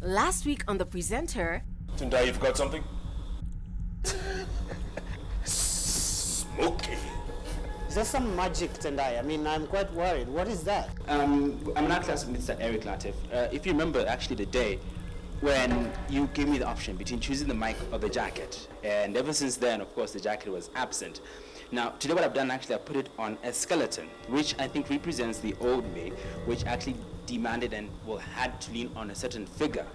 Last week on The Presenter... Tendai, you forgot something? Smoky. Is there some magic, Tendai? I mean, I'm quite worried. What is that? I'm an actor, Mr. Eric Latif. If you remember, actually, the day when you gave me the option between choosing the mic or the jacket, and ever since then, of course, the jacket was absent. Now, today what I've done, actually, I put it on a skeleton, which I think represents the old me, which actually demanded and had to lean on a certain figure.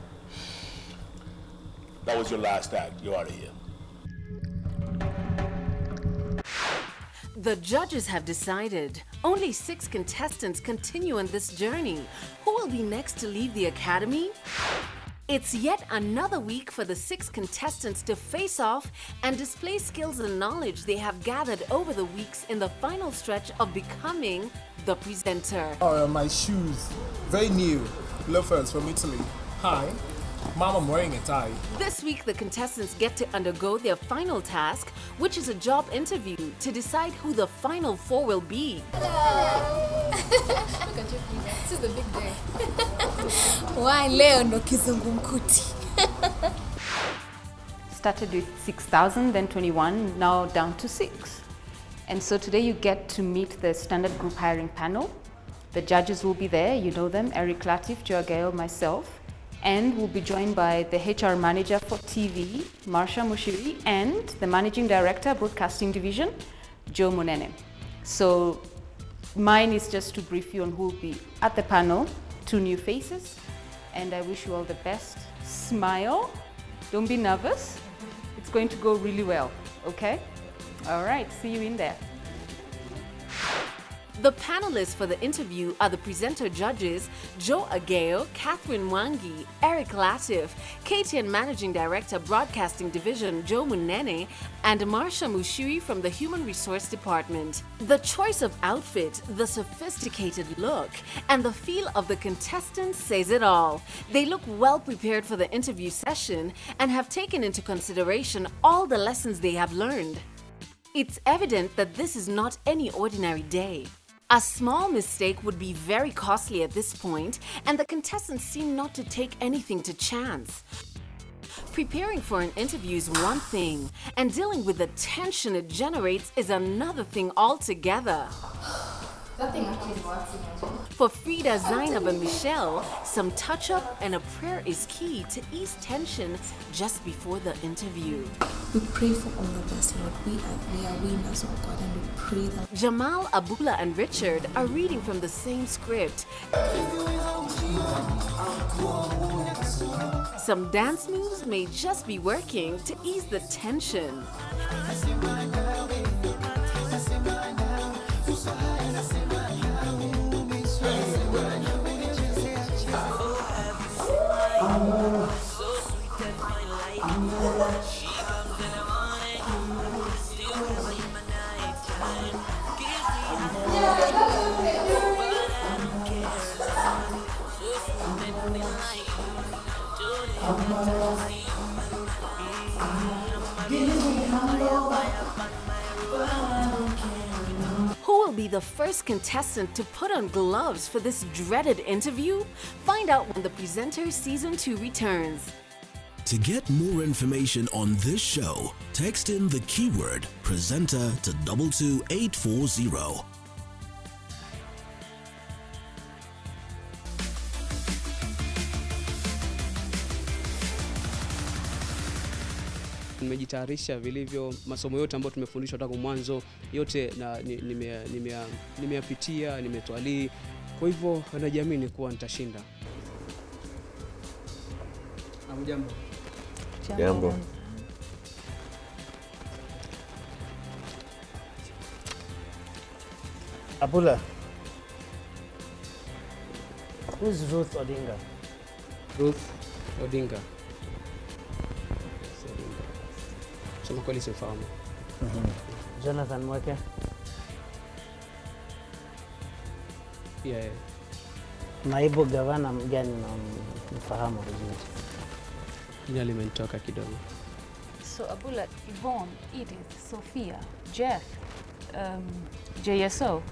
That was your last act. You're out of here. The judges have decided. Only 6 contestants continue on this journey. Who will be next to leave the academy? It's yet another week for the 6 contestants to face off and display skills and knowledge they have gathered over the weeks in the final stretch of becoming the presenter. My shoes, very new, loafers from Italy. Hi, Mom, I'm wearing a tie. This week, the contestants get to undergo their final task, which is a job interview to decide who the final 4 will be. Hello. Look at you, Peter. This is the big day. Why leo ndo kizungumkuti? Started with 6,000, then 21, now down to 6. And so today you get to meet the standard group hiring panel. The judges will be there, you know them, Eric Latif, Joe Agayo, myself. And we'll be joined by the HR manager for TV, Marsha Mushiri, and the managing director, Broadcasting Division, Joe Munene. So mine is just to brief you on who will be at the panel, 2 new faces, and I wish you all the best. Smile, don't be nervous. It's going to go really well, okay? All right, see you in there. The panelists for the interview are the presenter judges Joe Agayo, Catherine Mwangi, Eric Latif, KTN Managing Director Broadcasting Division Joe Munene, and Marsha Mushiri from the Human Resource Department. The choice of outfit, the sophisticated look, and the feel of the contestants says it all. They look well prepared for the interview session and have taken into consideration all the lessons they have learned. It's evident that this is not any ordinary day. A small mistake would be very costly at this point, and the contestants seem not to take anything to chance. Preparing for an interview is one thing, and dealing with the tension it generates is another thing altogether. That thing actually works, imagine. For Frida, Zainab, and Michelle, some touch-up and a prayer is key to ease tension just before the interview. We pray for all of us, Lord. We are winners, oh God, and we pray that... Jamal, Abula, and Richard are reading from the same script. Some dance moves may just be working to ease the tension. Who will be the first contestant to put on gloves for this dreaded interview? Find out when The Presenter Season 2 returns. To get more information on this show, text in the keyword presenter to 22840. Nimejitayarisha vilivyo, masomo yote ambayo tumefundishwa tangu mwanzo yote na nimeyapitia, nimetwalii. Kwa hivyo najiamini kuwa nitashinda. Jambo. Jambo. Abula, who's Ruth Odinga? Ruth Odinga. Sema kweli sifahamu. Jonathan Mweke? Yeah. Naibu gavana mgani na mfahamu vizuri? Jina limenitoka kidogo. So Abula, Yvonne, Edith, Sophia, Jeff, JSO,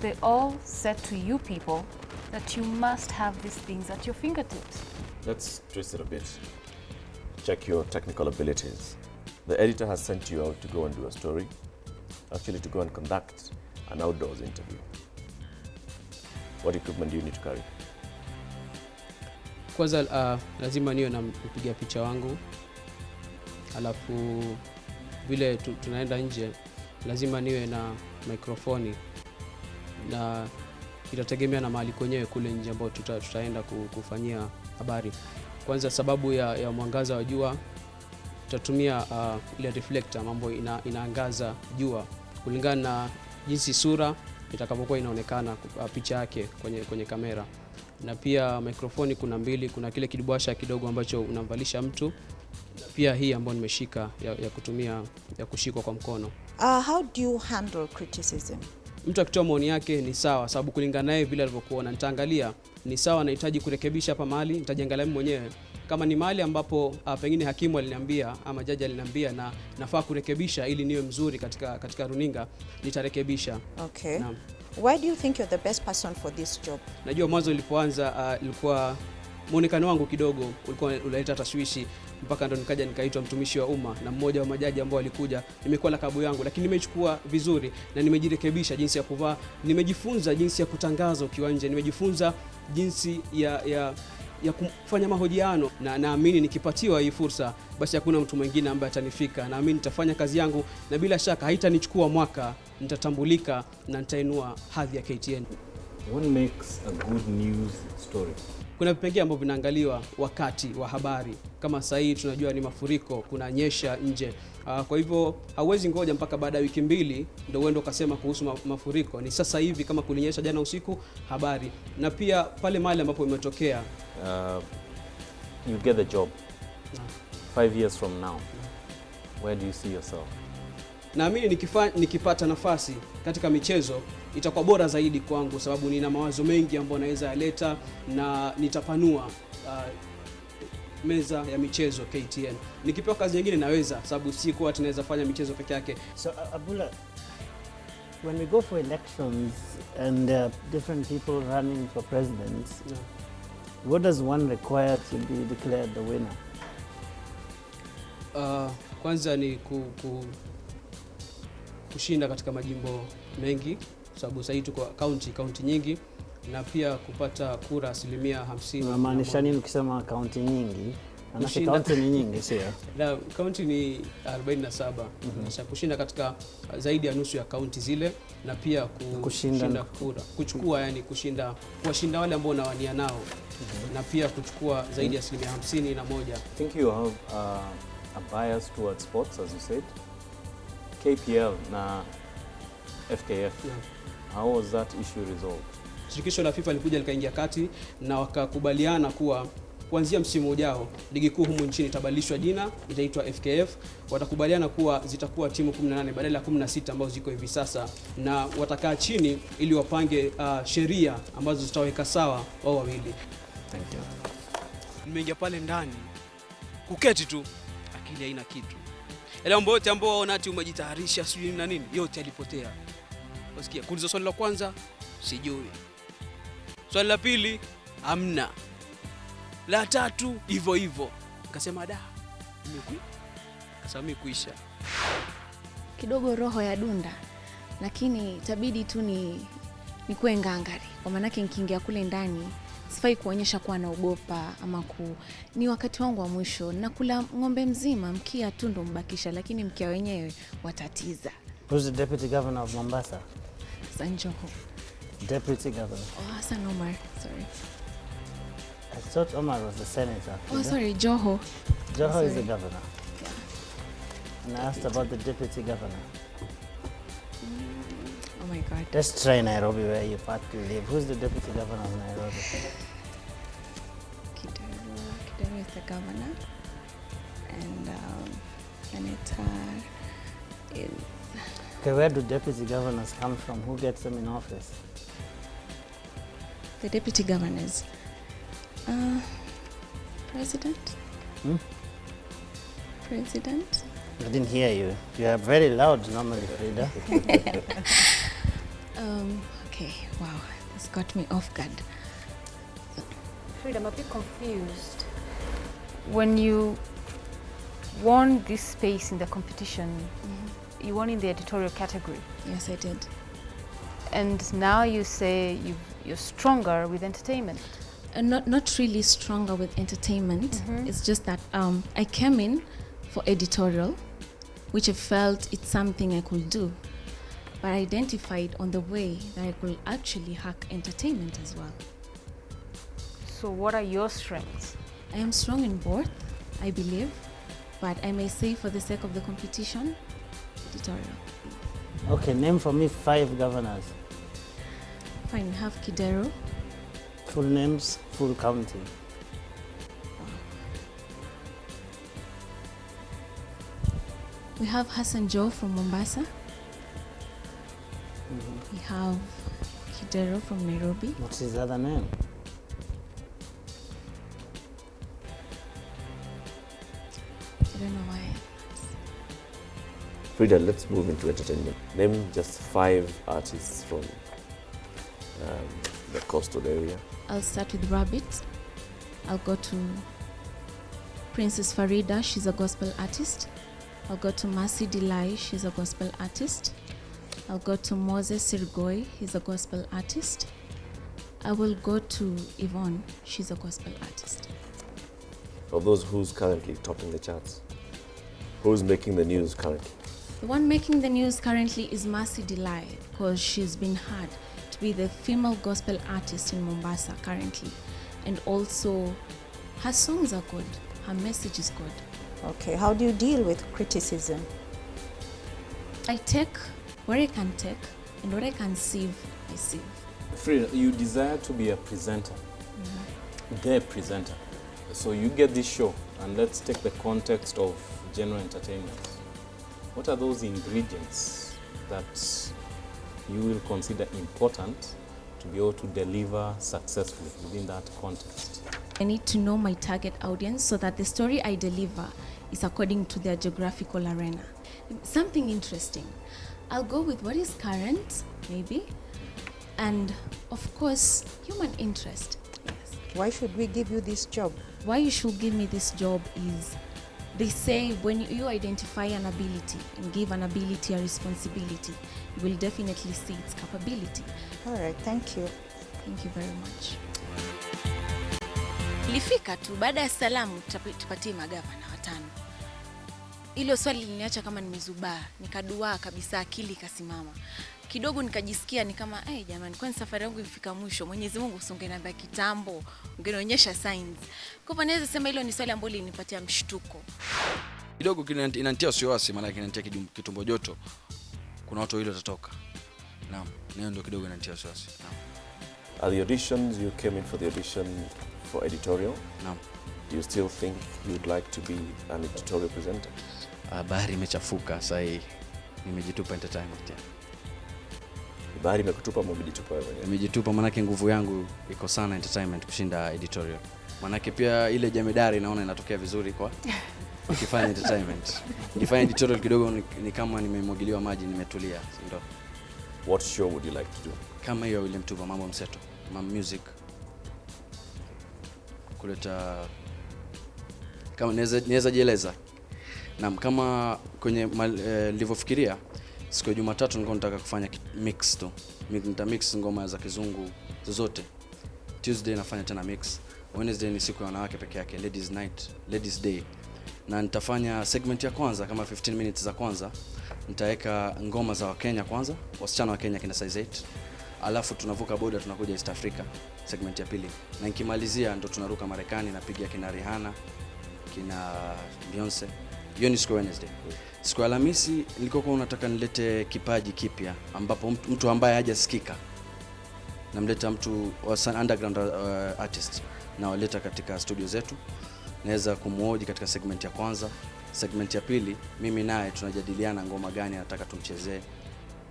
they all said to you people that you must have these things at your fingertips. Let's twist it a bit. Check your technical abilities. The editor has sent you out to go and do a story, actually to go and conduct an outdoors interview. What equipment do you need to carry? Kwanza lazima niwe na mpiga picha wangu, alafu vile tunaenda nje lazima niwe na mikrofoni, na itategemea na mahali kwenyewe kule nje ambao tutaenda kufanyia habari. Kwanza sababu ya mwangaza wa jua, tutatumia ile reflector mambo inaangaza jua kulingana na jinsi sura itakapokuwa inaonekana picha yake kwenye kamera. Na pia mikrofoni kuna mbili, kuna kile kidibwasha kidogo ambacho unamvalisha mtu, pia hii ambayo nimeshika ya kutumia ya kushikwa kwa mkono. How do you handle criticism? Mtu akitoa maoni yake ni sawa, sababu kulingana naye vile alivyokuona, nitaangalia ni sawa, nahitaji kurekebisha hapa mahali, nitajiangalia mimi mwenyewe. Kama ni mahali ambapo pengine hakimu aliniambia ama jaji aliniambia na nafaa kurekebisha ili niwe mzuri katika runinga, nitarekebisha. Okay. Naam. Why do you think you're the best person for this job? Najua mwanzo nilipoanza ilikuwa muonekano wangu kidogo ulikuwa unaleta tashwishi, mpaka ndo nikaitwa mtumishi wa umma na mmoja wa majaji ambao walikuja. Nimekuwa lakabu yangu, lakini nimechukua vizuri na nimejirekebisha jinsi ya kuvaa, nimejifunza jinsi ya kutangaza ukiwa nje, nimejifunza jinsi ya kufanya mahojiano, na naamini nikipatiwa hii fursa basi hakuna mtu mwingine ambaye atanifika. Naamini nitafanya kazi yangu na bila shaka haitanichukua mwaka, nitatambulika na nitainua hadhi ya KTN. What makes a good news story? Kuna vipengele ambavyo vinaangaliwa wakati wa habari. Kama sasa hivi tunajua ni mafuriko, kuna nyesha nje. Kwa hivyo hauwezi ngoja mpaka baada ya wiki 2 ndio uende ukasema kuhusu mafuriko. Ni sasa hivi, kama kulinyesha jana usiku, habari. Na pia pale mahali ambapo imetokea. You get the job. 5 years from now, where do you see yourself? Naamini nikipata nafasi katika michezo itakuwa bora zaidi kwangu, sababu nina mawazo mengi ambayo naweza yaleta na nitapanua meza ya michezo KTN. Nikipewa kazi nyingine naweza, sababu si kwa tunaweza fanya michezo peke yake. So Abula, when we go for elections and different people running for president, what does one require to be declared the winner? Kwanza ni kushinda katika majimbo mengi, sababu sasa tuko county nyingi, na pia kupata kura 50%. Unamaanisha nini ukisema county nyingi? Maana county ni nyingi, sio? Na county ni 47. Sasa kushinda katika zaidi ya nusu ya county zile, na pia kushinda kura, kuchukua kushinda wale ambao unawania nao, na pia kuchukua zaidi ya 51%. I think you have a bias towards sports, as you said. KPL na FKF. How was that issue resolved? Shirikisho la FIFA likuja likaingia kati na wakakubaliana kuwa kuanzia msimu ujao ligi kuu humu nchini itabadilishwa jina, itaitwa FKF. Watakubaliana kuwa zitakuwa timu 18 badala ya 16 ambazo ziko hivi sasa, na watakaa chini ili wapange sheria ambazo zitaweka sawa wao wawili. Thank you. Nimeingia pale ndani kuketi tu, akili haina kitu. Ile mambo yote ambao waona ati umejitayarisha sijui na nini, yote yalipotea. Usikia kuuliza swali la kwanza sijui, swali la pili hamna, la tatu hivyo hivyo. Nikasema kuisha kidogo, roho ya dunda, lakini itabidi tu nikuwe ngangari, kwa maana nikiingia kule ndani sifai kuonyesha kuwa naogopa ama ni wakati wangu wa mwisho. Nakula ng'ombe mzima, mkia tu ndo mbakisha, lakini mkia wenyewe watatiza. Who's the deputy governor of Mombasa? Joho. Deputy governor. Oh, Hassan Omar, sorry. I thought Omar was the senator. Oh, sorry, Joho. Joho is the governor. Yeah. And I asked about the deputy governor. Oh my God. Let's try Nairobi, where you partly live. Who's the deputy governor of Nairobi? Kidero is the governor. And Senator is... Okay, where do deputy governors come from? Who gets them in office? The deputy governors. President? President? I didn't hear you. You are very loud normally, Frida. Okay, wow, this got me off guard. Fred, I'm a bit confused. When you won this space in the competition, you won in the editorial category. Yes, I did. And now you say you're stronger with entertainment. Not really stronger with entertainment. It's just that I came in for editorial, which I felt it's something I could do. But I identified on the way that I could actually hack entertainment as well. So what are your strengths? I am strong in both, I believe, but I may say for the sake of the competition, editorial. Okay, name for me 5 governors. Fine, we have Kidero. Full names, full county. We have Hassan Joe from Mombasa. We have Kidero from Nairobi. What's his other name? I don't know why. Frida, let's move into entertainment. Name just 5 artists from the coastal area. I'll start with Rabbit. I'll go to Princess Farida, she's a gospel artist. I'll go to Mercy Delai, she's a gospel artist. I'll go to Moses Sirgoi, he's a gospel artist. I will go to Yvonne, she's a gospel artist. Of those, who's currently topping the charts? Who's making the news currently? The one making the news currently is Mercy Delai, because she's been heard to be the female gospel artist in Mombasa currently. And also, her songs are good, her message is good. Okay, how do you deal with criticism? I take what I can take, and what I can sieve, I sieve. Frida, you desire to be a presenter, the presenter. So you get this show, and let's take the context of general entertainment. What are those ingredients that you will consider important to be able to deliver successfully within that context? I need to know my target audience so that the story I deliver is according to their geographical arena. Something interesting. I'll go with what is current, maybe, and of course, human interest. Yes. Why should we give you this job? Why you should give me this job is, they say when you identify an ability and give an ability a responsibility, you will definitely see its capability. All right, thank you. Thank you very much. Ilifika tu baada ya salamu tupatie magavana 5. Hilo swali liliniacha kama nimezubaa, nikaduaa kabisa, akili ikasimama. Kidogo nikajisikia ni kama jamani, kwani safari yangu imefika mwisho? Mwenyezi Mungu usingeniambia kitambo, ungenionyesha signs. Kwa hivyo naweza sema hilo ni swali ambalo linipatia mshtuko. Kidogo inanitia wasiwasi, maana inanitia kitumbo joto. Kuna watu wawili watatoka. Naam, ndio kidogo inanitia wasiwasi. Naam. Are the auditions, you came in for the audition for editorial? Naam. Do you still think you'd like to be an editorial presenter? Bahari imechafuka sasa hii. Nimejitupa entertainment. Bahari imekutupa au umejitupa wewe? Nimejitupa, maana nguvu yangu iko sana entertainment kushinda editorial. Maana pia ile jamedari naona inatokea vizuri kwa ukifanya entertainment. Nikifanya editorial kidogo ni kama nimemwagiliwa maji, nimetulia, ndio. What show would you like to do? Kama hiyo ile mtupa, mambo mseto, music. Kuleta kama naweza jieleza. Naam, kama kwenye nilivyofikiria siku ya Jumatatu nilikuwa nataka kufanya mix tu. Nitamix ngoma za kizungu zozote. Tuesday nafanya tena mix. Wednesday ni siku ya wanawake peke yake, ladies night, ladies day. Na nitafanya segment ya kwanza kama 15 minutes za kwanza. Nitaweka ngoma za Wakenya kwanza, wasichana wa Kenya kina size 8. Alafu tunavuka boda tunakuja East Africa, segment ya pili. Na nikimalizia ndo tunaruka Marekani, napiga kina Rihanna, kina Beyonce. Hiyo ni siku ya Wednesday. Siku ya Alhamisi nilikuwa nataka nilete kipaji kipya ambapo mtu ambaye hajasikika. Namleta mtu wa underground artist na waleta katika studio zetu. Naweza kumhoji katika segment ya kwanza. Segment ya pili mimi naye tunajadiliana ngoma gani nataka tumchezee.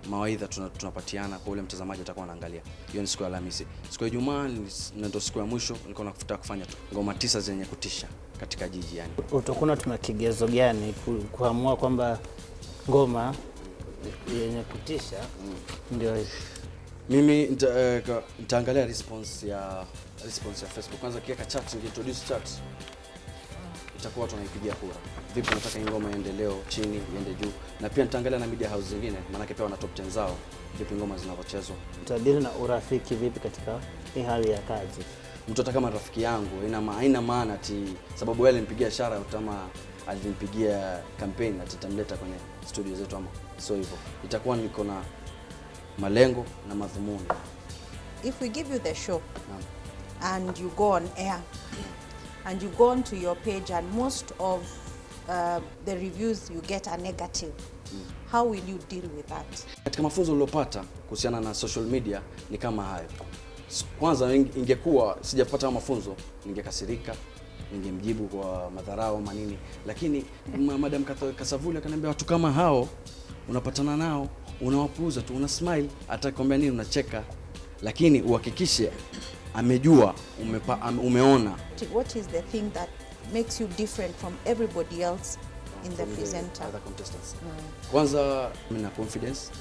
Mawaidha tunapatiana kwa ule mtazamaji atakuwa anaangalia. Hiyo ni siku ya Alhamisi. Siku ya Ijumaa ndio siku ya mwisho, nilikuwa nakufuta kufanya ngoma 9 zenye kutisha katika jiji yani. Utakuwa tuna kigezo gani kuamua kwamba ngoma yenye kutisha ndio Mimi nitaangalia response ya Facebook. Kwanza kiweka chat, introduce chat, itakuwa tunaipigia kura. Vipi nataka ngoma iende leo chini, iende juu. Na pia nitaangalia na media house zingine, maana pia wana top 10 zao, vipi ngoma zinavyochezwa. Utadili na urafiki vipi katika hii hali ya kazi? Mtu hata kama rafiki yangu haina maana ati sababu yeye alinipigia shara kama alinipigia campaign ati tamleta kwenye studio zetu ama so hivyo. Itakuwa niko na malengo na madhumuni. If we give you the show and you go on air and you go onto your page and most of the reviews you get are negative, how will you deal with that? Katika mafunzo niliyopata kuhusiana na social media ni kama hayo. Kwanza ingekuwa sijapata mafunzo, ningekasirika, ningemjibu kwa madharau ama nini, lakini Madam Kasavuli akaniambia watu kama hao unapatana nao, unawapuuza tu, una smile, atakwambia nini unacheka, lakini uhakikishe amejua, umeona. What is the thing that makes you different from everybody else in the presenter? Other contestants. Kwanza mimi na confidence.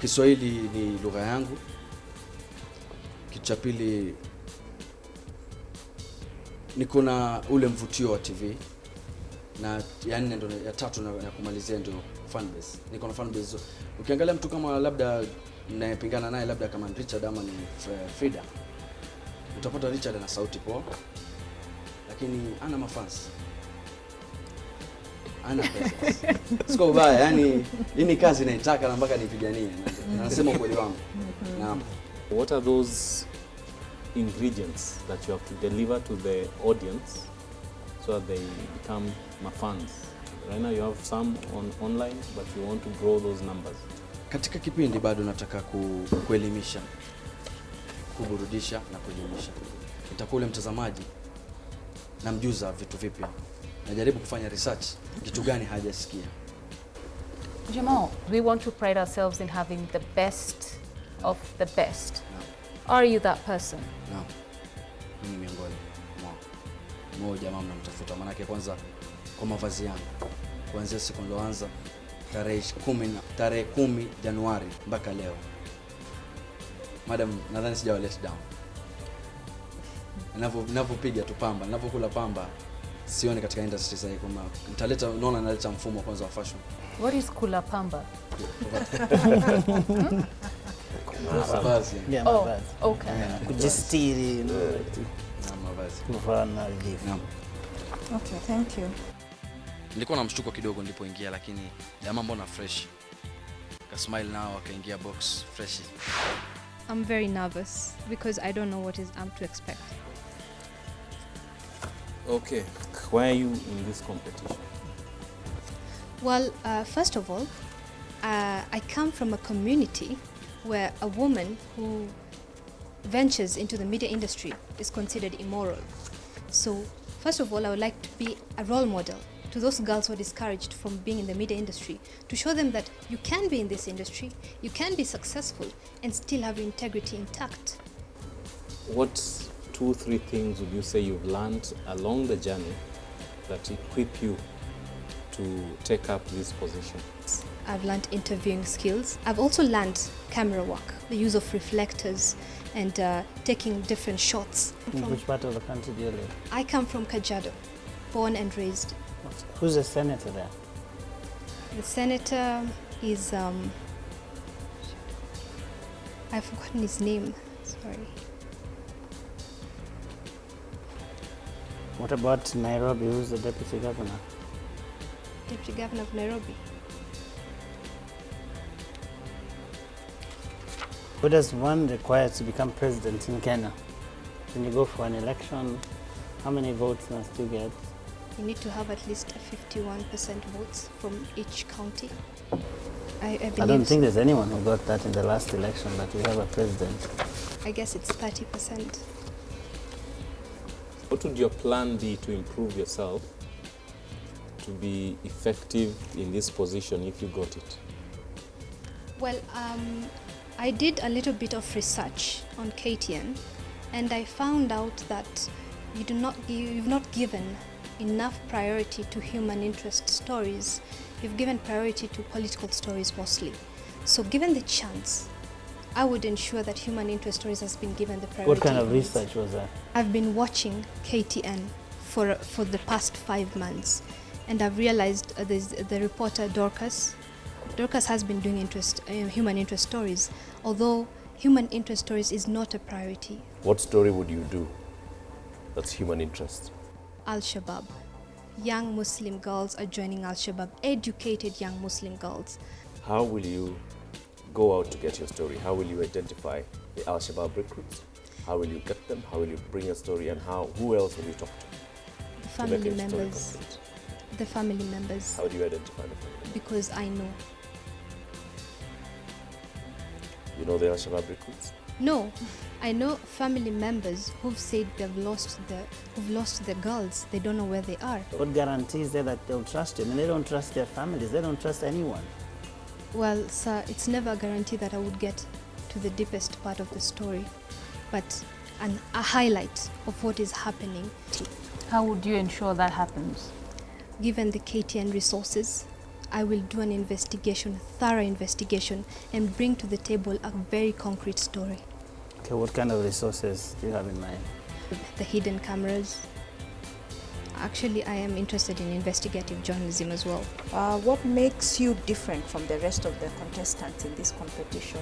Kiswahili ni lugha yangu. Kitu cha pili, niko na ule mvutio wa TV, na ya nne ndo ya tatu na ya kumalizia ndio fan base. Niko na fan base. Ukiangalia mtu kama labda ninayepingana naye labda kama Richard ama ni Frida, utapata Richard ana sauti poa, lakini ana mafans, ana pesa. Siko baya, yani hii ni kazi naitaka na mpaka nipiganie. Nasema ukweli wangu. Naam. What are those ingredients that you have to deliver to the audience so that they become fans? Right now you have some online, but you want to grow those numbers. Katika kipindi bado nataka kuelimisha, kuburudisha na kuelimisha. Itakuwa ule mtazamaji namjuza vitu vipya. Najaribu kufanya research, kitu gani hajasikia. Jamal, we want to pride ourselves in having the best of the best. Are you that person? No. Mimi miongoni mmoja mama namtafuta, maana kwanza kwa mavazi yangu. Kuanzia siku niliyoanza tarehe 10 Januari mpaka leo. Madam, nadhani sijawa let down. Ninapopiga tu pamba, ninapokula pamba, sioni katika industry sasa kama nitaleta, unaona naleta mfumo kwanza wa fashion. What is kula pamba? Mavazi. Oh, okay. Kujistiri, na mavazi. Kuvana hivi. Naam. Okay, thank you. Nilikuwa na mshtuko kidogo nilipoingia, lakini jamaa mbona fresh. Ka smile nao akaingia box fresh. I'm very nervous because I don't know what I'm to expect. Okay, why are you in this competition? Well, first of all, I come from a community where a woman who ventures into the media industry is considered immoral. So, first of all, I would like to be a role model to those girls who are discouraged from being in the media industry, to show them that you can be in this industry, you can be successful, and still have your integrity intact. What 2-3 things would you say you've learned along the journey that equip you to take up this position? I've learned interviewing skills. I've also learned camera work, the use of reflectors and taking different shots. In which part of the country do you live? I come from Kajiado, born and raised. Who's the senator there? The senator is, I've forgotten his name, sorry. What about Nairobi? Who's the deputy governor? Deputy governor of Nairobi. What does one require to become president in Kenya? When you go for an election, how many votes must you get? You need to have at least 51% votes from each county. I believe I don't think there's anyone who got that in the last election, that we have a president. I guess it's 30%. What would your plan be to improve yourself to be effective in this position if you got it? Well, I did a little bit of research on KTN, and I found out that you've not given enough priority to human interest stories. You've given priority to political stories mostly. So given the chance I would ensure that human interest stories has been given the priority. What kind of in it. research was that? I've been watching KTN for the past 5 months, and I've realized there's the reporter Dorcas. Dorcas has been doing human interest stories, although human interest stories is not a priority. What story would you do that's human interest? Al-Shabaab. Young Muslim girls are joining Al-Shabaab, educated young Muslim girls. How will you go out to get your story? How will you identify the Al-Shabaab recruits? How will you get them? How will you bring a story? And who else will you talk to? The to make family a story members. complete? The family members. How do you identify the family? Because I know. You know the Al-Shabaab recruits? No, I know family members who've said who've lost the girls. They don't know where they are. What guarantee is there that they'll trust you? I mean, they don't trust their families. They don't trust anyone. Well, sir, it's never a guarantee that I would get to the deepest part of the story, but a highlight of what is happening. How would you ensure that happens? Given the KTN resources, I will do an investigation, thorough investigation, and bring to the table a very concrete story. Okay, what kind of resources do you have in mind? The hidden cameras. Actually, I am interested in investigative journalism as well. What makes you different from the rest of the contestants in this competition?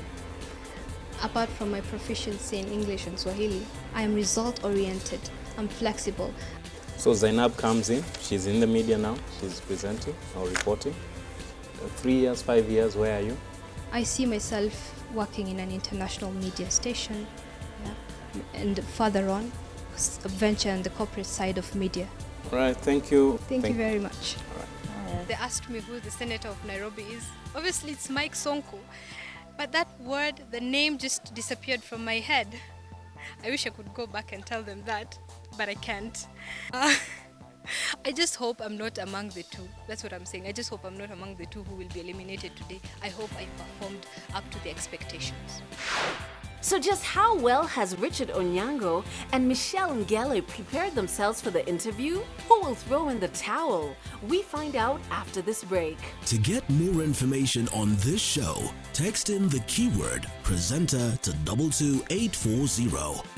Apart from my proficiency in English and Swahili, I am result-oriented. I'm flexible. So Zainab comes in, she's in the media now, she's presenting or reporting. 3 years, 5 years, where are you? I see myself working in an international media station, and further on, venture on the corporate side of media. All right, thank you. Thank you very much. All right. They asked me who the senator of Nairobi is. Obviously, it's Mike Sonko. But that word, the name just disappeared from my head. I wish I could go back and tell them that, but I can't. I just hope I'm not among the two. That's what I'm saying. I just hope I'm not among the two who will be eliminated today. I hope I performed up to the expectations. So just how well has Richard Onyango and Michelle Ngele prepared themselves for the interview? Who will throw in the towel? We find out after this break. To get more information on this show, text in the keyword presenter to 22840.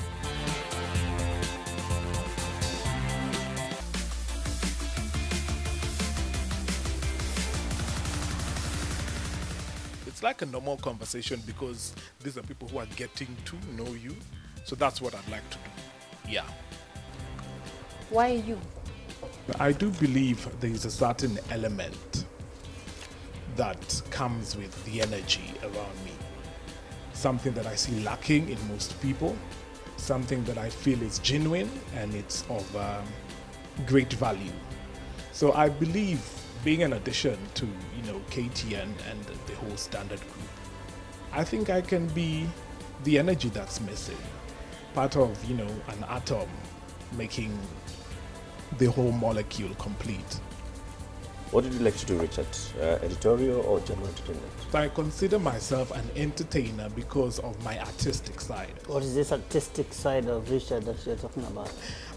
It's like a normal conversation because these are people who are getting to know you. So that's what I'd like to do. Yeah. Why you? I do believe there is a certain element that comes with the energy around me. Something that I see lacking in most people. Something that I feel is genuine and it's of great value. So I believe being an addition to, KTN and the whole Standard Group, I think I can be the energy that's missing. Part of, an atom making the whole molecule complete. What did you like to do, Richard? Editorial or general entertainment? I consider myself an entertainer because of my artistic side. What is this artistic side of Richard that you're talking about?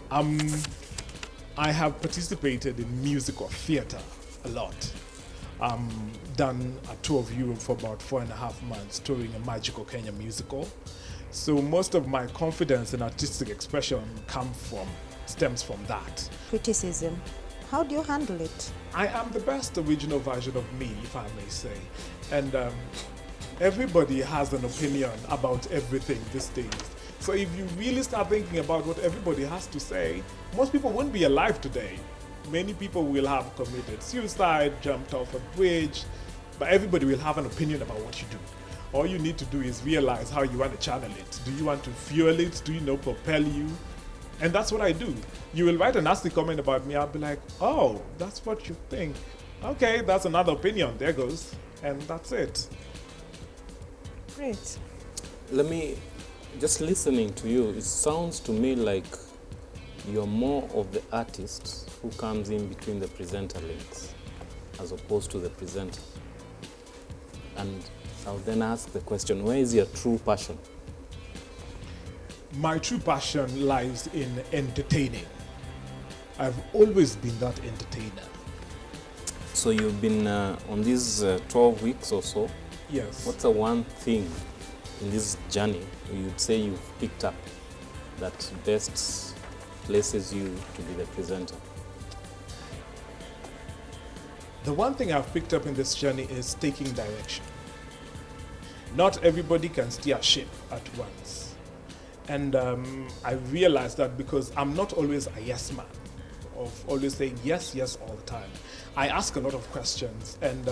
I have participated in music or theatre a lot. Done a tour of Europe for about 4.5 months, touring a Magical Kenya musical. So most of my confidence and artistic expression stems from that. Criticism. How do you handle it? I am the best original version of me, if I may say. And everybody has an opinion about everything these days. So if you really start thinking about what everybody has to say, most people wouldn't be alive today. Many people will have committed suicide, jumped off a bridge, but everybody will have an opinion about what you do. All you need to do is realize how you want to channel it. Do you want to fuel it? Do you propel you? And that's what I do. You will write a nasty comment about me, I'll be like, oh, that's what you think. Okay, that's another opinion, there goes. And that's it. Great. Let me, just listening to you, it sounds to me like you're more of the artist who comes in between the presenter links as opposed to the presenter. And I'll then ask the question, where is your true passion? My true passion lies in entertaining. I've always been that entertainer. So you've been on these 12 weeks or so? Yes. What's the one thing in this journey, you'd say you've picked up that best places you to be the presenter? The one thing I've picked up in this journey is taking direction. Not everybody can steer a ship at once. And I realized that because I'm not always a yes man, of always saying yes, yes all the time. I ask a lot of questions, and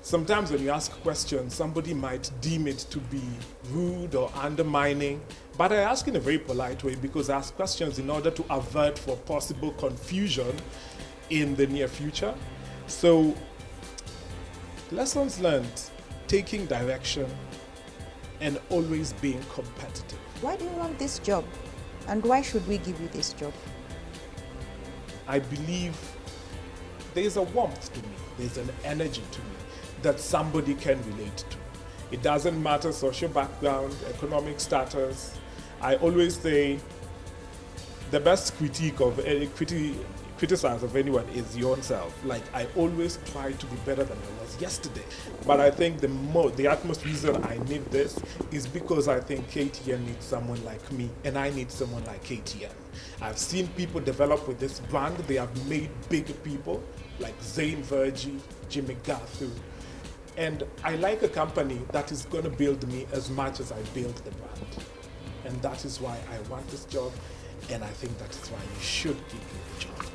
sometimes when you ask questions, somebody might deem it to be rude or undermining, but I ask in a very polite way because I ask questions in order to avert for possible confusion in the near future. So, lessons learned, taking direction and always being competitive. Why do you want this job? And why should we give you this job? I believe there's a warmth to me, there's an energy to me that somebody can relate to. It doesn't matter social background, economic status. I always say the best critique of any criticize of anyone is your own self. Like, I always try to be better than I was yesterday. But I think the utmost reason I need this is because I think KTN needs someone like me, and I need someone like KTN. I've seen people develop with this brand. They have made bigger people like Zayn Virgie, Jimmy Gathu. And I like a company that is going to build me as much as I build the brand. And that is why I want this job, and I think that is why you should give me the job.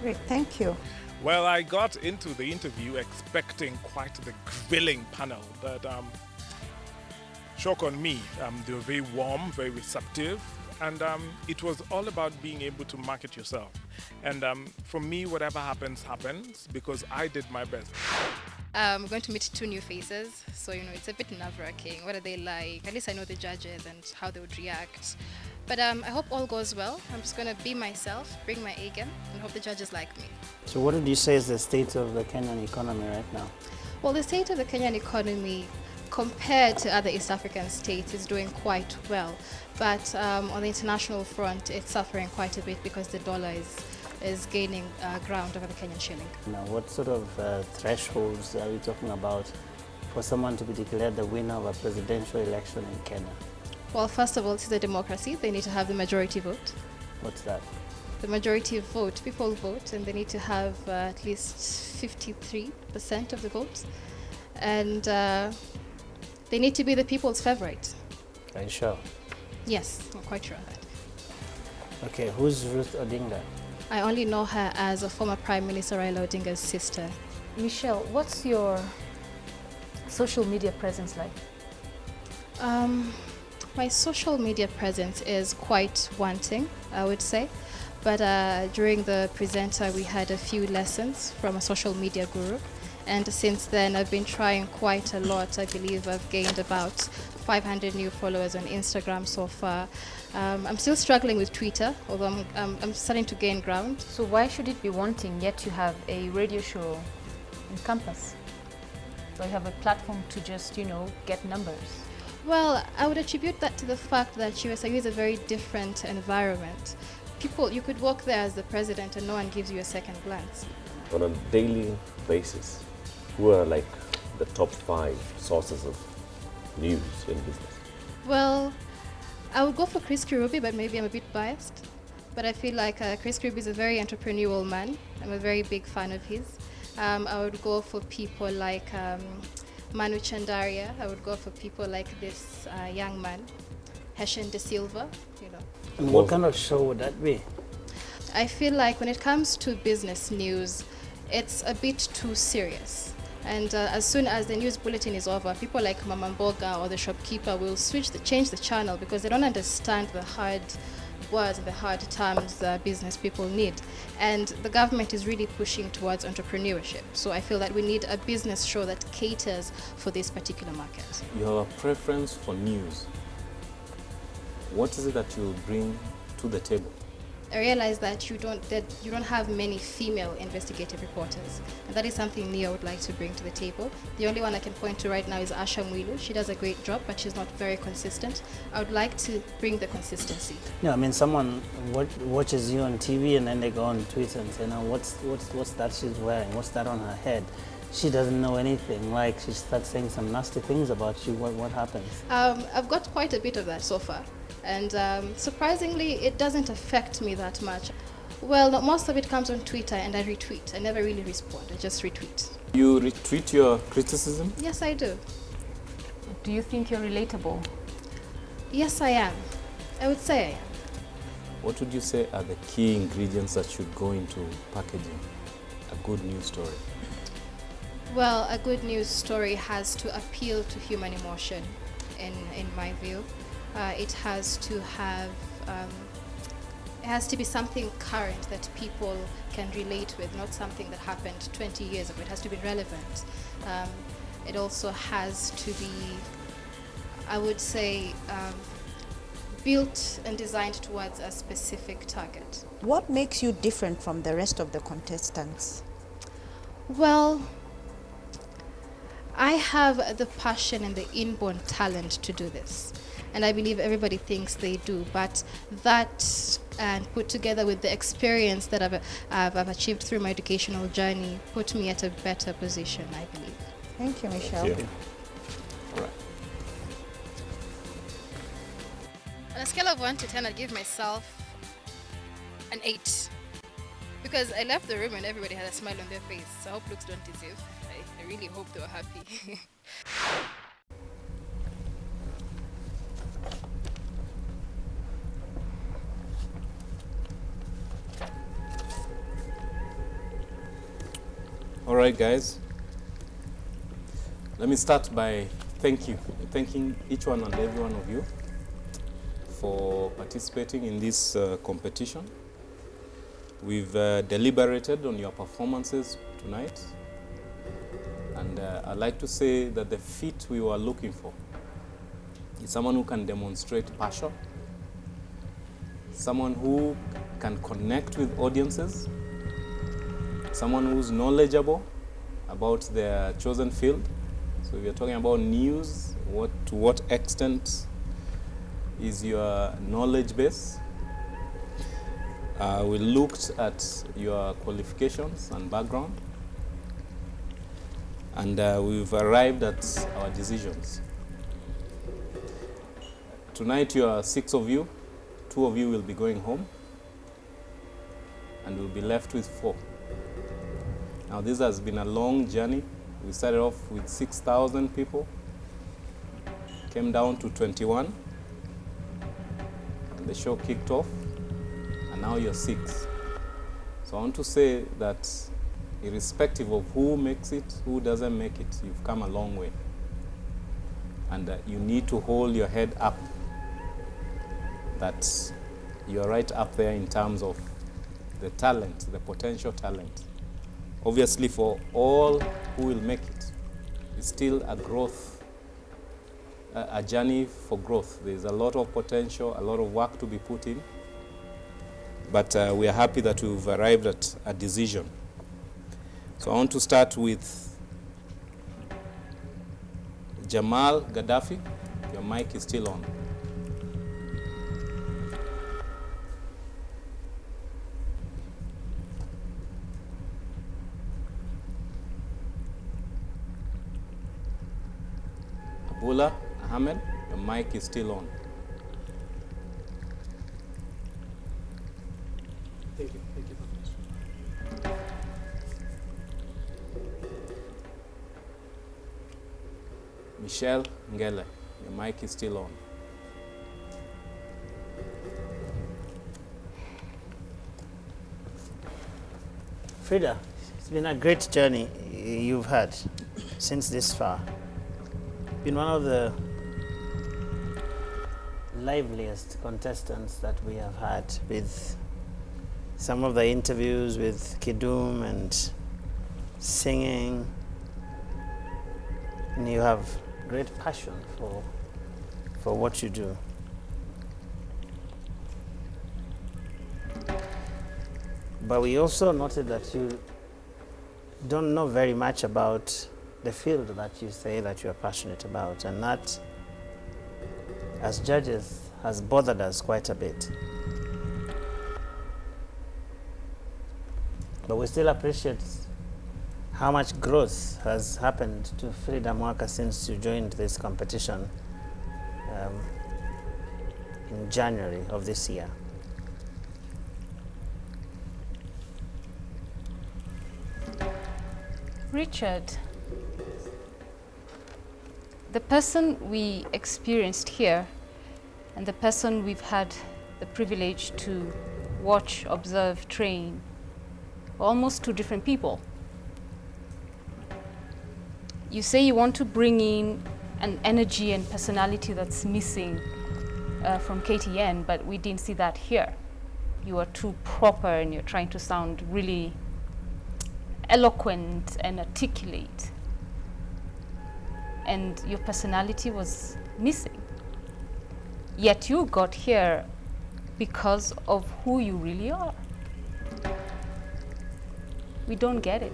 Great, thank you. Well, I got into the interview expecting quite the grilling panel, but shock on me. They were very warm, very receptive, and it was all about being able to market yourself. And for me, whatever happens, happens, because I did my best. I'm going to meet 2 new faces, so it's a bit nerve-wracking. What are they like? At least I know the judges and how they would react. But I hope all goes well. I'm just going to be myself, bring my A game, and hope the judges like me. So what would you say is the state of the Kenyan economy right now? Well, the state of the Kenyan economy compared to other East African states is doing quite well. But on the international front, it's suffering quite a bit because the dollar is gaining ground over the Kenyan shilling. Now, what sort of thresholds are we talking about for someone to be declared the winner of a presidential election in Kenya? Well, first of all, this is a democracy. They need to have the majority vote. What's that? The majority vote, people vote, and they need to have at least 53% of the votes. And they need to be the people's favorite. Are you sure? Yes, I'm quite sure of that. Okay, who's Ruth Odinga? I only know her as a former Prime Minister Raila Odinga's sister. Michelle, what's your social media presence like? My social media presence is quite wanting, I would say. But during the presenter, we had a few lessons from a social media guru. And since then, I've been trying quite a lot. I believe I've gained about 500 new followers on Instagram so far. I'm still struggling with Twitter, although I'm starting to gain ground. So why should it be wanting, yet you have a radio show in Campus? So you have a platform to just, get numbers. Well, I would attribute that to the fact that USIU is a very different environment. You could walk there as the president and no one gives you a second glance. On a daily basis, who are like the top 5 sources of news in business? Well, I would go for Chris Kirubi, but maybe I'm a bit biased. But I feel like Chris Kirubi is a very entrepreneurial man. I'm a very big fan of his. I would go for people like Manu Chandaria. I would go for people like this young man, Heshen De Silva. And what kind of show would that be? I feel like when it comes to business news, it's a bit too serious. And as soon as the news bulletin is over, people like Mama Mboga or the shopkeeper will change the channel because they don't understand the hard words and the hard terms business people need. And the government is really pushing towards entrepreneurship. So I feel that we need a business show that caters for this particular market. You have a preference for news. What is it that you bring to the table? I realized that you don't have many female investigative reporters, and that is something new I would like to bring to the table. The only one I can point to right now is Asha Mwilu. She does a great job, but she's not very consistent. I would like to bring the consistency. No, I mean, someone watches you on TV and then they go on Twitter and say, "Now, what's that she's wearing? What's that on her head?" she doesn't know anything, like she starts saying some nasty things about you, what happens? I've got quite a bit of that so far, and surprisingly, it doesn't affect me that much. Well, most of it comes on Twitter, and I retweet. I never really respond, I just retweet. You retweet your criticism? Yes, I do. Do you think you're relatable? Yes, I am. I would say I am. What would you say are the key ingredients that should go into packaging a good news story? Well, a good news story has to appeal to human emotion, in my view. It has to have, it has to be something current that people can relate with, not something that happened 20 years ago. It has to be relevant. It also has to be, I would say, built and designed towards a specific target. What makes you different from the rest of the contestants? Well, I have the passion and the inborn talent to do this. And I believe everybody thinks they do, but that, and put together with the experience that I've achieved through my educational journey, put me at a better position, I believe. Thank you, Michelle. Thank you. All right. On a scale of 1 to 10, I'd give myself an 8. Because I left the room and everybody had a smile on their face. So I hope looks don't deceive. I really hope they were happy. All right, guys. Let me start by thanking each one and every one of you for participating in this competition. We've deliberated on your performances tonight, and I'd like to say that the fit we were looking for is someone who can demonstrate passion, someone who can connect with audiences, someone who's knowledgeable about their chosen field. So if you're talking about news, to what extent is your knowledge base? We looked at your qualifications and background, and we've arrived at our decisions. Tonight you are 6 of you, 2 of you will be going home, and we'll be left with 4. Now this has been a long journey. We started off with 6,000 people, came down to 21, and the show kicked off, and now you're 6. So I want to say that irrespective of who makes it, who doesn't make it, you've come a long way. And you need to hold your head up, that you're right up there in terms of the talent, the potential talent. Obviously, for all who will make it, it's still a growth, a journey for growth. There's a lot of potential, a lot of work to be put in, but we are happy that we've arrived at a decision. So I want to start with Jamal Gaddafi. Your mic is still on. Abula Ahmed, your mic is still on. Thank you for the question. Michelle Ngele, your mic is still on. Frida, it's been a great journey you've had since this far. Been one of the liveliest contestants that we have had, with some of the interviews with Kidum and singing. And you have great passion for what you do. But we also noted that you don't know very much about the field that you say that you are passionate about, and that, as judges, has bothered us quite a bit. But we still appreciate how much growth has happened to Frida Mwaka since you joined this competition in January of this year? Richard, the person we experienced here and the person we've had the privilege to watch, observe, train, are almost two different people. You say you want to bring in an energy and personality that's missing from KTN, but we didn't see that here. You are too proper and you're trying to sound really eloquent and articulate. And your personality was missing. Yet you got here because of who you really are. We don't get it.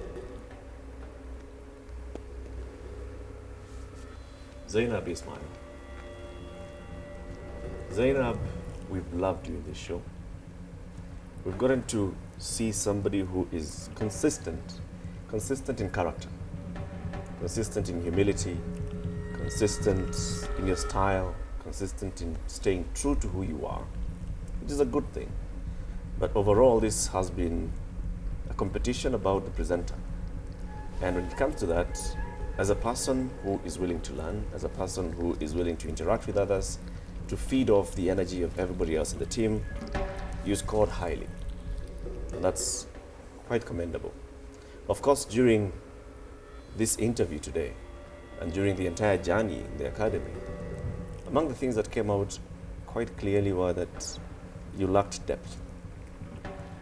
Zainab Ismail. Zainab, we've loved you in this show. We've gotten to see somebody who is consistent in character, consistent in humility, consistent in your style, consistent in staying true to who you are, which is a good thing. But overall, this has been a competition about the presenter. And when it comes to that, as a person who is willing to learn, as a person who is willing to interact with others, to feed off the energy of everybody else in the team, you scored highly. And that's quite commendable. Of course, during this interview today, and during the entire journey in the academy, among the things that came out quite clearly were that you lacked depth.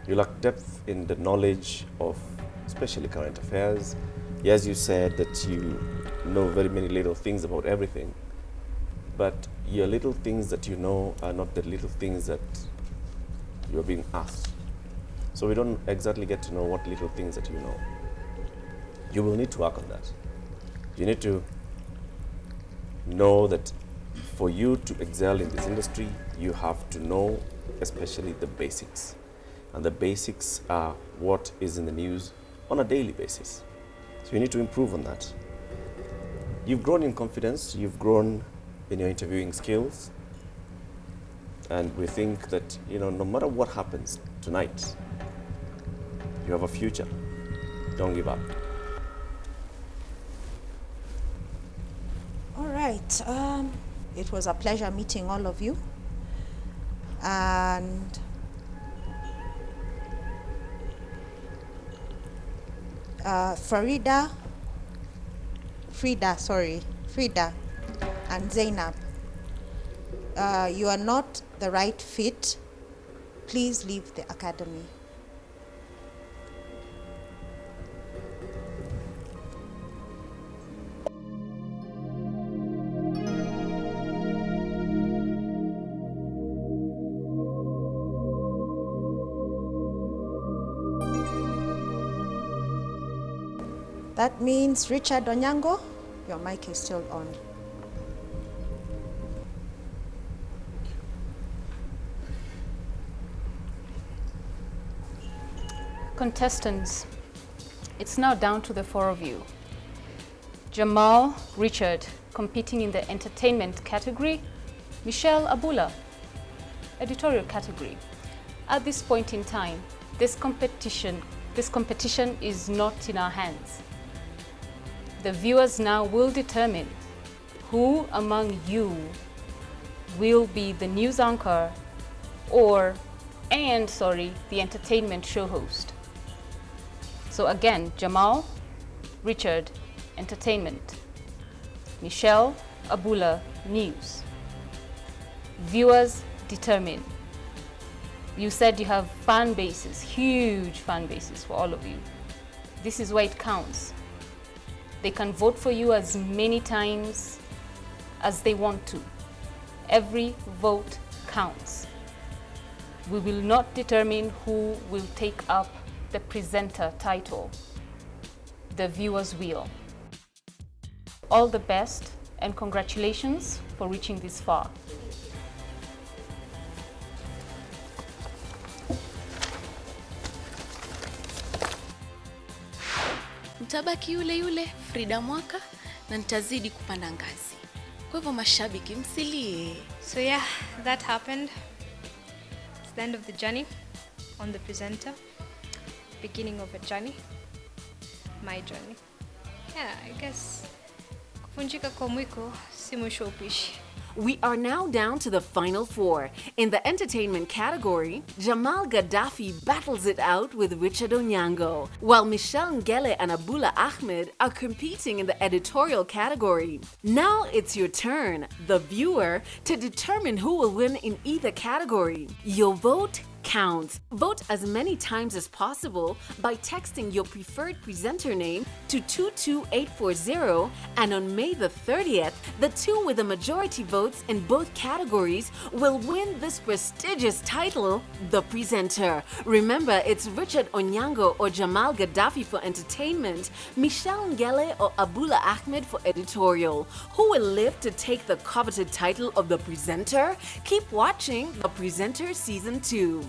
You lacked depth in the knowledge of especially current affairs. Yes, you said that you know very many little things about everything, but your little things that you know are not the little things that you're being asked. So we don't exactly get to know what little things that you know. You will need to work on that. You need to know that for you to excel in this industry, you have to know especially the basics. And the basics are what is in the news on a daily basis. So you need to improve on that. You've grown in confidence, you've grown in your interviewing skills, and we think that, no matter what happens tonight, you have a future. Don't give up. All right. It was a pleasure meeting all of you. And Frida and Zainab, you are not the right fit. Please leave the academy. That means Richard Onyango, your mic is still on. Contestants, it's now down to the four of you. Jamal, Richard, competing in the entertainment category. Michelle Abula, editorial category. At this point in time, this competition is not in our hands. The viewers now will determine who among you will be the news anchor the entertainment show host. So again, Jamal, Richard, entertainment. Michelle, Abula, news. Viewers determine. You said you have fan bases, huge fan bases for all of you. This is where it counts. They can vote for you as many times as they want to. Every vote counts. We will not determine who will take up the presenter title. The viewers will. All the best and congratulations for reaching this far. mtabaki yule yule Frida Mwaka na nitazidi kupanda ngazi. Kwa hivyo mashabiki msilie. So yeah, that happened. It's the end of the journey on the presenter. Beginning of a journey. My journey. Yeah, I guess kuvunjika kwa mwiko si mwisho wa upishi. We are now down to the final four. In the entertainment category, Jamal Gaddafi battles it out with Richard Onyango, while Michelle Ngele and Abula Ahmed are competing in the editorial category. Now it's your turn, the viewer, to determine who will win in either category. Your vote counts. Vote as many times as possible by texting your preferred presenter name to 22840, and on May the 30th, the two with the majority votes in both categories will win this prestigious title, the presenter. Remember, it's Richard Onyango or Jamal Gaddafi for entertainment, Michelle Ngele or Abula Ahmed for editorial. Who will live to take the coveted title of the presenter? Keep watching The Presenter Season 2.